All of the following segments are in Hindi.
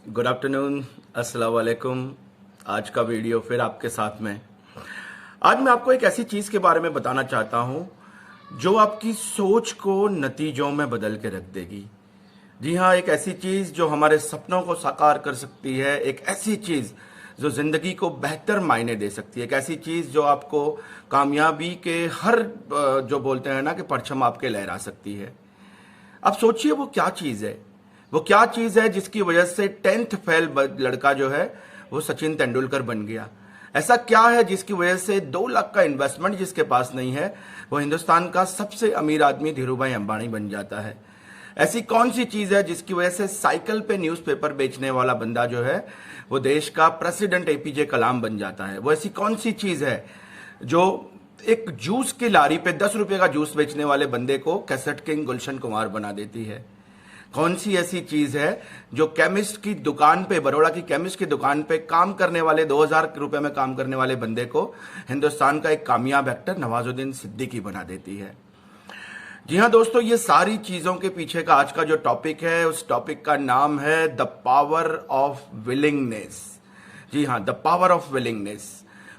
गुड आफ्टरनून, अस्सलाम वालेकुम। आज का वीडियो फिर आपके साथ में। आज मैं आपको एक ऐसी चीज़ के बारे में बताना चाहता हूँ जो आपकी सोच को नतीजों में बदल के रख देगी। जी हाँ, एक ऐसी चीज़ जो हमारे सपनों को साकार कर सकती है, एक ऐसी चीज़ जो ज़िंदगी को बेहतर मायने दे सकती है, एक ऐसी चीज़ जो आपको कामयाबी के हर जो बोलते हैं ना कि परचम आपके लहरा सकती है। अब सोचिए वो क्या चीज़ है, वो क्या चीज़ है जिसकी वजह से 10th फेल लड़का जो है वो सचिन तेंदुलकर बन गया। ऐसा क्या है जिसकी वजह से 2 लाख का इन्वेस्टमेंट जिसके पास नहीं है वो हिंदुस्तान का सबसे अमीर आदमी धीरूभाई अंबानी बन जाता है। ऐसी कौन सी चीज़ है जिसकी वजह से साइकिल पे न्यूज़पेपर बेचने वाला बंदा जो है वो देश का प्रेसिडेंट एपीजे कलाम बन जाता है। वो ऐसी कौन सी चीज़ है जो एक जूस की लारी पे 10 रुपए का जूस बेचने वाले बंदे को कैसेट किंग गुलशन कुमार बना देती है। कौन सी ऐसी चीज है जो केमिस्ट की दुकान पे, बड़ौदा की केमिस्ट की दुकान पे काम करने वाले 2000 रुपए में काम करने वाले बंदे को हिंदुस्तान का एक कामयाब एक्टर नवाजुद्दीन सिद्दीकी बना देती है। जी हाँ दोस्तों, ये सारी चीजों के पीछे का आज का जो टॉपिक है उस टॉपिक का नाम है द पावर ऑफ विलिंगनेस। जी हाँ, द पावर ऑफ विलिंगनेस।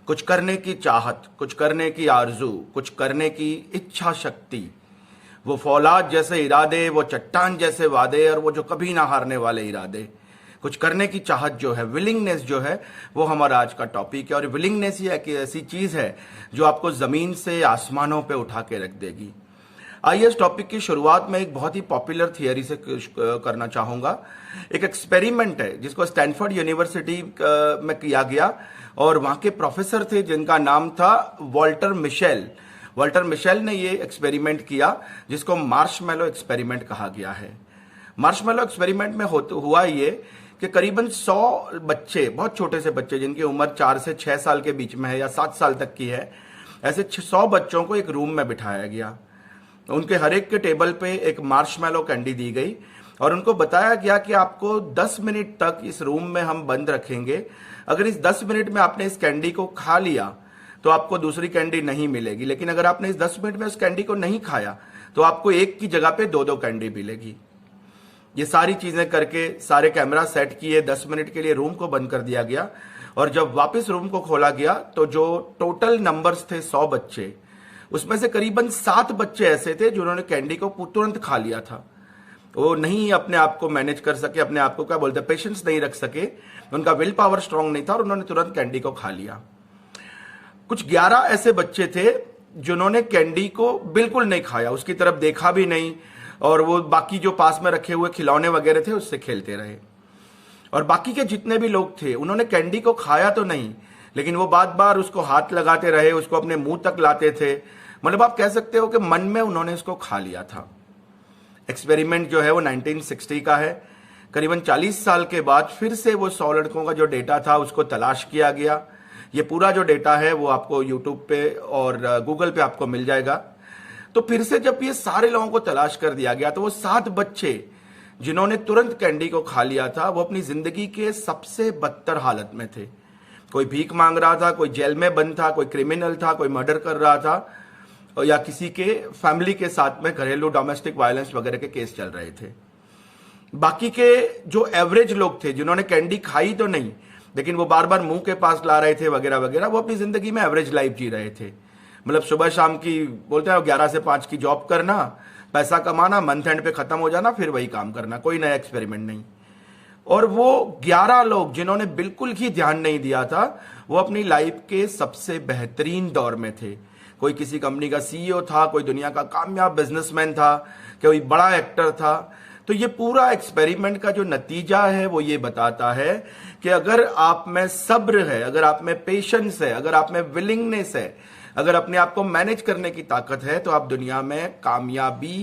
कुछ करने की चाहत, कुछ करने की आरजू, कुछ करने की इच्छा शक्ति, वो फौलाद जैसे इरादे, वो चट्टान जैसे वादे और वो जो कभी ना हारने वाले इरादे। कुछ करने की चाहत जो है, विलिंगनेस जो है, वो हमारा आज का टॉपिक है। और विलिंगनेस ही एक ऐसी चीज है जो आपको जमीन से आसमानों पे उठा के रख देगी। आइए इस टॉपिक की शुरुआत में एक बहुत ही पॉपुलर थियरी से करना चाहूंगा। एक एक्सपेरिमेंट है जिसको स्टैनफोर्ड यूनिवर्सिटी में किया गया और वहां के प्रोफेसर थे जिनका नाम था वॉल्टर मिशेल। वॉल्टर मिशेल ने ये एक्सपेरिमेंट किया जिसको मार्शमैलो एक्सपेरिमेंट कहा गया है। मार्शमैलो एक्सपेरिमेंट में हुआ ये कि करीबन 100 बच्चे, बहुत छोटे से बच्चे जिनकी उम्र 4 से 6 साल के बीच में है या 7 साल तक की है, ऐसे 100 बच्चों को एक रूम में बिठाया गया। उनके हर एक के टेबल पे एक मार्शमैलो कैंडी दी गई और उनको बताया गया कि आपको 10 मिनट तक इस रूम में हम बंद रखेंगे। अगर इस 10 मिनट में आपने इस कैंडी को खा लिया तो आपको दूसरी कैंडी नहीं मिलेगी, लेकिन अगर आपने इस 10 मिनट में उस कैंडी को नहीं खाया तो आपको एक की जगह पे 2-2 कैंडी मिलेगी। ये सारी चीजें करके सारे कैमरा सेट किए, 10 मिनट के लिए रूम को बंद कर दिया गया और जब वापस रूम को खोला गया तो जो टोटल नंबर्स थे 100 बच्चे, उसमें से करीबन 7 बच्चे ऐसे थे जिन्होंने कैंडी को तुरंत खा लिया था। वो नहीं अपने आप को मैनेज कर सके, अपने आप को क्या बोलते हैं, पेशेंस नहीं रख सके, उनका विल पावर स्ट्रांग नहीं था और उन्होंने तुरंत कैंडी को खा लिया। कुछ 11 ऐसे बच्चे थे जिन्होंने कैंडी को बिल्कुल नहीं खाया, उसकी तरफ देखा भी नहीं और वो बाकी जो पास में रखे हुए खिलौने वगैरह थे उससे खेलते रहे। और बाकी के जितने भी लोग थे उन्होंने कैंडी को खाया तो नहीं, लेकिन वो बार बार उसको हाथ लगाते रहे, उसको अपने मुंह तक लाते थे। मतलब आप कह सकते हो कि मन में उन्होंने इसको खा लिया था। एक्सपेरिमेंट जो है वो 1960 का है। करीबन 40 साल के बाद फिर से वो 100 लड़कों का जो डेटा था उसको तलाश किया गया। ये पूरा जो डेटा है वो आपको यूट्यूब पे और गूगल पे आपको मिल जाएगा। तो फिर से जब ये सारे लोगों को तलाश कर दिया गया तो वो 7 बच्चे जिन्होंने तुरंत कैंडी को खा लिया था वो अपनी जिंदगी के सबसे बदतर हालत में थे। कोई भीख मांग रहा था, कोई जेल में बंद था, कोई क्रिमिनल था, कोई मर्डर कर रहा था या किसी के फैमिली के साथ में घरेलू डोमेस्टिक वायलेंस वगैरह के केस चल रहे थे। बाकी के जो एवरेज लोग थे जिन्होंने कैंडी खाई तो नहीं लेकिन वो बार बार मुंह के पास ला रहे थे वगैरह वगैरह, वो अपनी जिंदगी में एवरेज लाइफ जी रहे थे। मतलब सुबह शाम की बोलते हैं 11 से 5 की जॉब करना, पैसा कमाना, मंथ एंड पे खत्म हो जाना, फिर वही काम करना, कोई नया एक्सपेरिमेंट नहीं। और वो 11 लोग जिन्होंने बिल्कुल ही ध्यान नहीं दिया था वो अपनी लाइफ के सबसे बेहतरीन दौर में थे। कोई किसी कंपनी का सीईओ था, कोई दुनिया का कामयाब बिजनेसमैन था, कोई बड़ा एक्टर था। तो ये पूरा एक्सपेरिमेंट का जो नतीजा है वो ये बताता है कि अगर आप में सब्र है, अगर आप में पेशेंस है, अगर आप में विलिंगनेस है, अगर अपने आप को मैनेज करने की ताकत है तो आप दुनिया में कामयाबी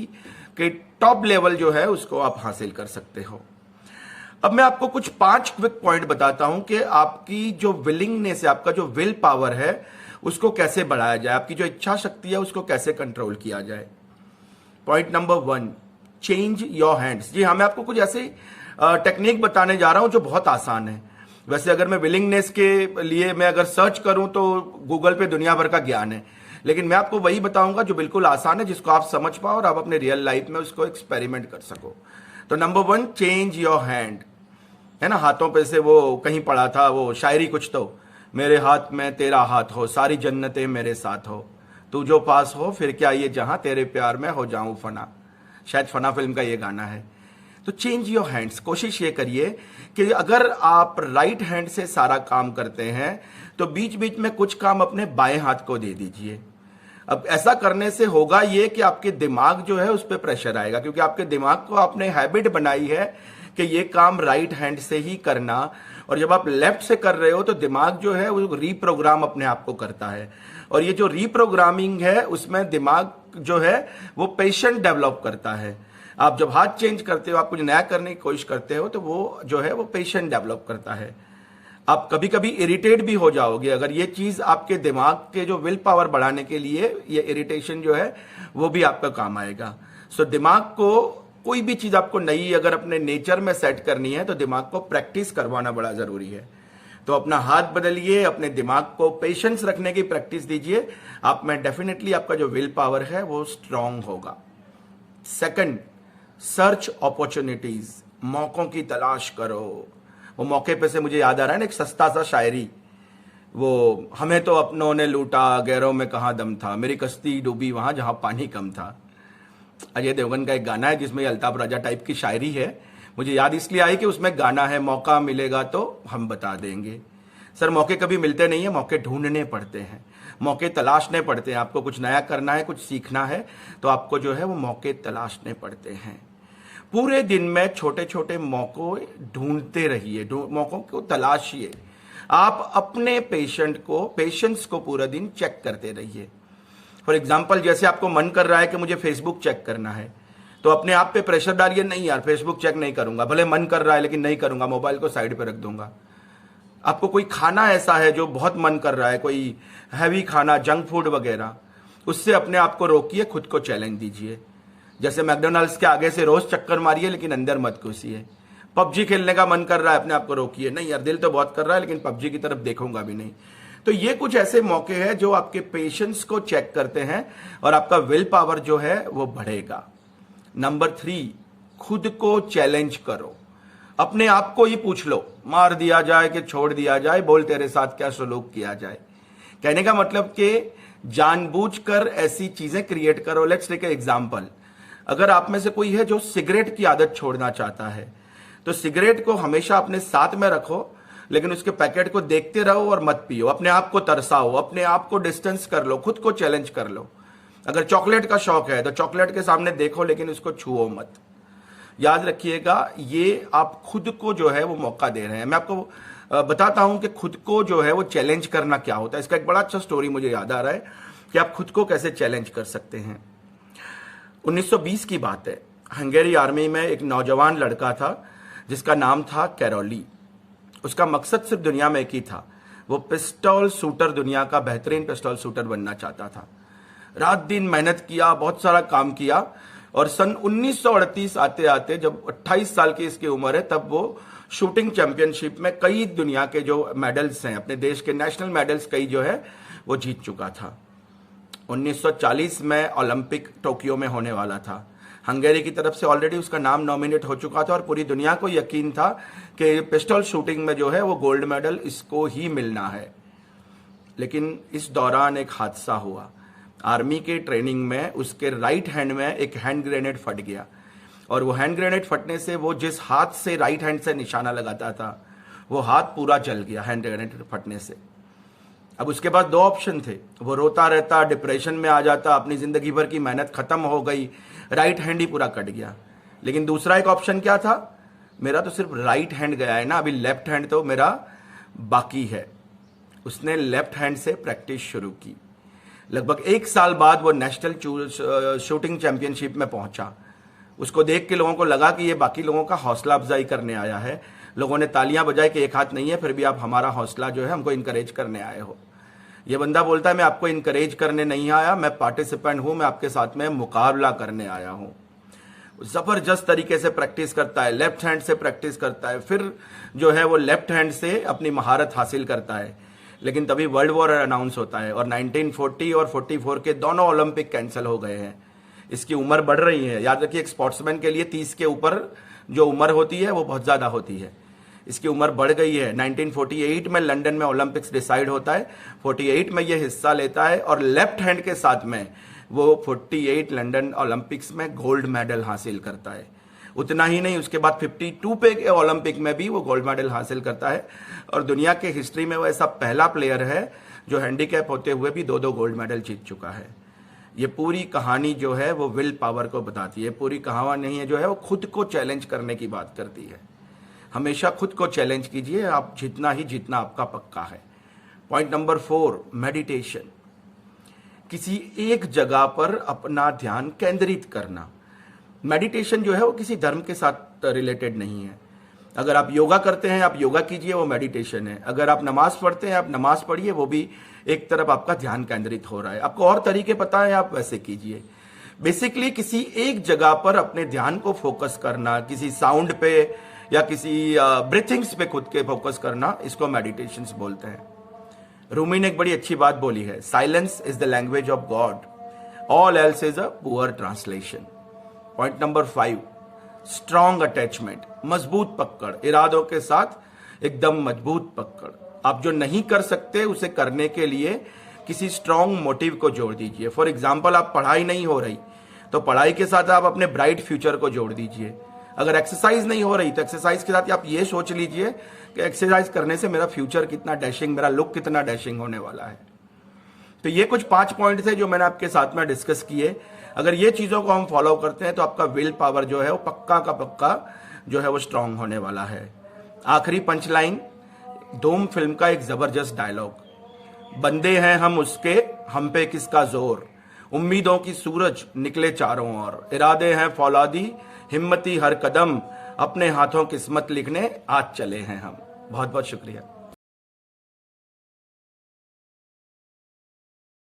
के टॉप लेवल जो है उसको आप हासिल कर सकते हो। अब मैं आपको कुछ 5 क्विक पॉइंट बताता हूं कि आपकी जो विलिंगनेस है, आपका जो विल पावर है उसको कैसे बढ़ाया जाए, आपकी जो इच्छा शक्ति है उसको कैसे कंट्रोल किया जाए। Point number 1, change your hands. जी हाँ, मैं आपको कुछ ऐसी टेक्निक बताने जा रहा हूं जो बहुत आसान है। वैसे अगर मैं विलिंगनेस के लिए मैं अगर सर्च करूं तो गूगल पे दुनिया भर का ज्ञान है, लेकिन मैं आपको वही बताऊंगा जो बिल्कुल आसान है, जिसको आप समझ पाओ और आप अपने रियल लाइफ में उसको एक्सपेरिमेंट कर सको। तो नंबर 1, चेंज योर हैंड। है ना, हाथों पे से वो कहीं पड़ा था वो शायरी कुछ तो, मेरे हाथ में तेरा हाथ हो, सारी जन्नतें मेरे साथ हो, तू जो पास हो फिर क्या ये जहां, तेरे प्यार में हो जाऊं फना। शायद फना फिल्म का ये गाना है। तो चेंज योर हैंड्स, कोशिश ये करिए कि अगर आप राइट हैंड से सारा काम करते हैं तो बीच बीच में कुछ काम अपने बाएं हाथ को दे दीजिए। अब ऐसा करने से होगा ये कि आपके दिमाग जो है उस पर प्रेशर आएगा, क्योंकि आपके दिमाग को आपने हैबिट बनाई है कि ये काम राइट हैंड से ही करना, और जब आप लेफ्ट से कर रहे हो तो दिमाग जो है वो रीप्रोग्राम अपने आप को करता है, और ये जो रीप्रोग्रामिंग है उसमें दिमाग जो है वो पेशेंट डेवलप करता है। आप जब हाथ चेंज करते हो, आप कुछ नया करने की कोशिश करते हो, तो वो जो है वो पेशेंट डेवलप करता है। आप कभी कभी इरिटेट भी हो जाओगे, अगर ये चीज आपके दिमाग के जो विल पावर बढ़ाने के लिए, ये इरिटेशन जो है वो भी आपका काम आएगा। सो दिमाग को कोई भी चीज आपको नई अगर अपने नेचर में सेट करनी है तो दिमाग को प्रैक्टिस करवाना बड़ा जरूरी है। तो अपना हाथ बदलिए, अपने दिमाग को पेशेंस रखने की प्रैक्टिस दीजिए, आप में डेफिनेटली आपका जो विल पावर है वो स्ट्रांग होगा। सेकंड, सर्च अपॉर्चुनिटीज, मौकों की तलाश करो। वो मौके पे से मुझे याद आ रहा है ना एक सस्ता सा शायरी, वो हमें तो अपनों ने लूटा, गैरों में कहाँ दम था, मेरी कश्ती डूबी वहां जहां पानी कम था। अजय देवगन का एक गाना है जिसमें अल्ताफ राजा टाइप की शायरी है, मुझे याद इसलिए आई कि उसमें गाना है, मौका मिलेगा तो हम बता देंगे। सर मौके कभी मिलते नहीं है, मौके ढूंढने पड़ते हैं, मौके तलाशने पड़ते हैं। आपको कुछ नया करना है, कुछ सीखना है, तो आपको जो है वो मौके तलाशने पड़ते हैं। पूरे दिन में छोटे छोटे मौकों ढूंढते रहिए, मौकों को तलाशिए। आप अपने पेशेंस को पूरा दिन चेक करते रहिए। फॉर एग्जाम्पल, जैसे आपको मन कर रहा है कि मुझे फेसबुक चेक करना है, तो अपने आप पे प्रेशर डालिए, नहीं यार फेसबुक चेक नहीं करूंगा, भले मन कर रहा है लेकिन नहीं करूंगा, मोबाइल को साइड पे रख दूंगा। आपको कोई खाना ऐसा है जो बहुत मन कर रहा है, कोई हैवी खाना, जंक फूड वगैरह, उससे अपने आप को रोकिए, खुद को चैलेंज दीजिए। जैसे मैकडोनल्ड्स के आगे से रोज चक्कर मारिए लेकिन अंदर मत घुसिए। पबजी खेलने का मन कर रहा है, अपने आप को रोकिए, नहीं यार दिल तो बहुत कर रहा है लेकिन पबजी की तरफ देखूंगा भी नहीं। तो ये कुछ ऐसे मौके हैं जो आपके पेशेंस को चेक करते हैं और आपका विल पावर जो है वो बढ़ेगा। नंबर 3, खुद को चैलेंज करो। अपने आप को ही पूछ लो, मार दिया जाए कि छोड़ दिया जाए, बोल तेरे साथ क्या सलूक किया जाए। कहने का मतलब कि जानबूझकर ऐसी चीजें क्रिएट करो। लेट्स टेक एग्जांपल, अगर आप में से कोई है जो सिगरेट की आदत छोड़ना चाहता है, तो सिगरेट को हमेशा अपने साथ में रखो, लेकिन उसके पैकेट को देखते रहो और मत पियो। अपने आप को तरसाओ, अपने आप को डिस्टेंस कर लो, खुद को चैलेंज कर लो। अगर चॉकलेट का शौक है तो चॉकलेट के सामने देखो लेकिन उसको छुओ मत। याद रखिएगा, ये आप खुद को जो है वो मौका दे रहे हैं। मैं आपको बताता हूं कि खुद को जो है वो चैलेंज करना क्या होता है। इसका एक बड़ा अच्छा स्टोरी मुझे याद आ रहा है कि आप खुद को कैसे चैलेंज कर सकते हैं। 1920 की बात है, हंगेरी आर्मी में एक नौजवान लड़का था जिसका नाम था कैरोली। उसका मकसद सिर्फ दुनिया में एक ही था, वो पिस्टल शूटर, दुनिया का बेहतरीन पिस्टल शूटर बनना चाहता था। रात दिन मेहनत किया, बहुत सारा काम किया, और सन 1938 आते आते जब 28 साल की इसकी उम्र है, तब वो शूटिंग चैंपियनशिप में कई दुनिया के जो मेडल्स हैं, अपने देश के नेशनल मेडल्स कई जो है वो जीत चुका था। 1940 में ओलंपिक टोक्यो में होने वाला था। हंगेरी की तरफ से ऑलरेडी उसका नाम नॉमिनेट हो चुका था और पूरी दुनिया को यकीन था कि पिस्टल शूटिंग में जो है वो गोल्ड मेडल इसको ही मिलना है। लेकिन इस दौरान एक हादसा हुआ। आर्मी के ट्रेनिंग में उसके राइट हैंड में एक हैंड ग्रेनेड फट गया, और वो हैंड ग्रेनेड फटने से वो जिस हाथ से राइट हैंड से निशाना लगाता था वो हाथ पूरा जल गया हैंड ग्रेनेड फटने से। अब उसके पास 2 ऑप्शन थे, वो रोता रहता, डिप्रेशन में आ जाता, अपनी जिंदगी भर की मेहनत खत्म हो गई, राइट हैंड ही पूरा कट गया। लेकिन दूसरा एक ऑप्शन क्या था, मेरा तो सिर्फ राइट हैंड गया है ना, अभी लेफ्ट हैंड तो मेरा बाकी है। उसने लेफ्ट हैंड से प्रैक्टिस शुरू की। लगभग 1 साल बाद वो नेशनल शूटिंग चैंपियनशिप में पहुंचा। उसको देख के लोगों को लगा कि ये बाकी लोगों का हौसला अफजाई करने आया है। लोगों ने तालियां बजाई कि एक हाथ नहीं है फिर भी आप हमारा हौसला जो है हमको इनकरेज करने आए हो। ये बंदा बोलता है मैं आपको इनकरेज करने नहीं आया, मैं पार्टिसिपेंट हूं, मैं आपके साथ में मुकाबला करने आया हूं। जबरदस्त तरीके से प्रैक्टिस करता है, लेफ्ट हैंड से प्रैक्टिस करता है, फिर जो है वो लेफ्ट हैंड से अपनी महारत हासिल करता है। लेकिन तभी वर्ल्ड वॉर अनाउंस होता है और 1940 और 44 के दोनों ओलंपिक कैंसिल हो गए हैं। इसकी उम्र बढ़ रही है। याद रखिए, एक स्पोर्ट्समैन के लिए 30 के ऊपर जो उम्र होती है वो बहुत ज्यादा होती है। इसकी उम्र बढ़ गई है। 1948 में लंदन में ओलंपिक्स डिसाइड होता है, 48 में ये हिस्सा लेता है और लेफ्ट हैंड के साथ में वो 48 लंदन ओलंपिक्स में गोल्ड मेडल हासिल करता है। उतना ही नहीं, उसके बाद 52 पे के ओलंपिक में भी वो गोल्ड मेडल हासिल करता है और दुनिया के हिस्ट्री में वो ऐसा पहला प्लेयर है जो हैंडीकैप होते हुए भी 2-2 गोल्ड मेडल जीत चुका है। ये पूरी कहानी जो है वो विल पावर को बताती है। पूरी कहानी नहीं है जो है वो खुद को चैलेंज करने की बात करती है। हमेशा खुद को चैलेंज कीजिए, आप जितना ही जीतना आपका पक्का है। Point number 4, meditation. किसी एक जगह पर अपना ध्यान केंद्रित करना। मेडिटेशन जो है वो किसी धर्म के साथ रिलेटेड नहीं है। अगर आप योगा करते हैं, आप योगा कीजिए, वो मेडिटेशन है। अगर आप नमाज पढ़ते हैं, आप नमाज पढ़िए, वो भी एक तरफ आपका ध्यान केंद्रित हो रहा है। आपको और तरीके पता है, आप वैसे कीजिए। बेसिकली किसी एक जगह पर अपने ध्यान को फोकस करना, किसी साउंड पे या किसी ब्रीथिंग्स पे खुद के फोकस करना, इसको मेडिटेशन बोलते हैं। रूमी ने एक बड़ी अच्छी बात बोली है, silence is the language of God, all else is a poor translation. Point number 5, strong attachment. मजबूत पकड़, इरादों के साथ एकदम मजबूत पकड़। आप जो नहीं कर सकते उसे करने के लिए किसी स्ट्रॉन्ग मोटिव को जोड़ दीजिए। फॉर एग्जाम्पल, आप पढ़ाई नहीं हो रही तो पढ़ाई के साथ आप अपने ब्राइट फ्यूचर को जोड़ दीजिए। अगर एक्सरसाइज नहीं हो रही तो एक्सरसाइज के साथ आप ये सोच लीजिए कि एक्सरसाइज करने से मेरा फ्यूचर कितना डैशिंग, मेरा लुक कितना डैशिंग होने वाला है। तो ये कुछ 5 पॉइंट थे जो मैंने आपके साथ में डिस्कस किए। अगर ये चीजों को हम फॉलो करते हैं तो आपका विल पावर जो है वो पक्का का पक्का जो है वो स्ट्रांग होने वाला है। आखिरी पंच लाइन, धूम फिल्म का एक जबरदस्त डायलॉग, बंदे हैं हम उसके, हम पे किसका जोर, उम्मीदों की सूरज निकले चारों ओर, इरादे हैं फौलादी, हिम्मती हर कदम, अपने हाथों किस्मत लिखने आज चले हैं हम। बहुत बहुत शुक्रिया।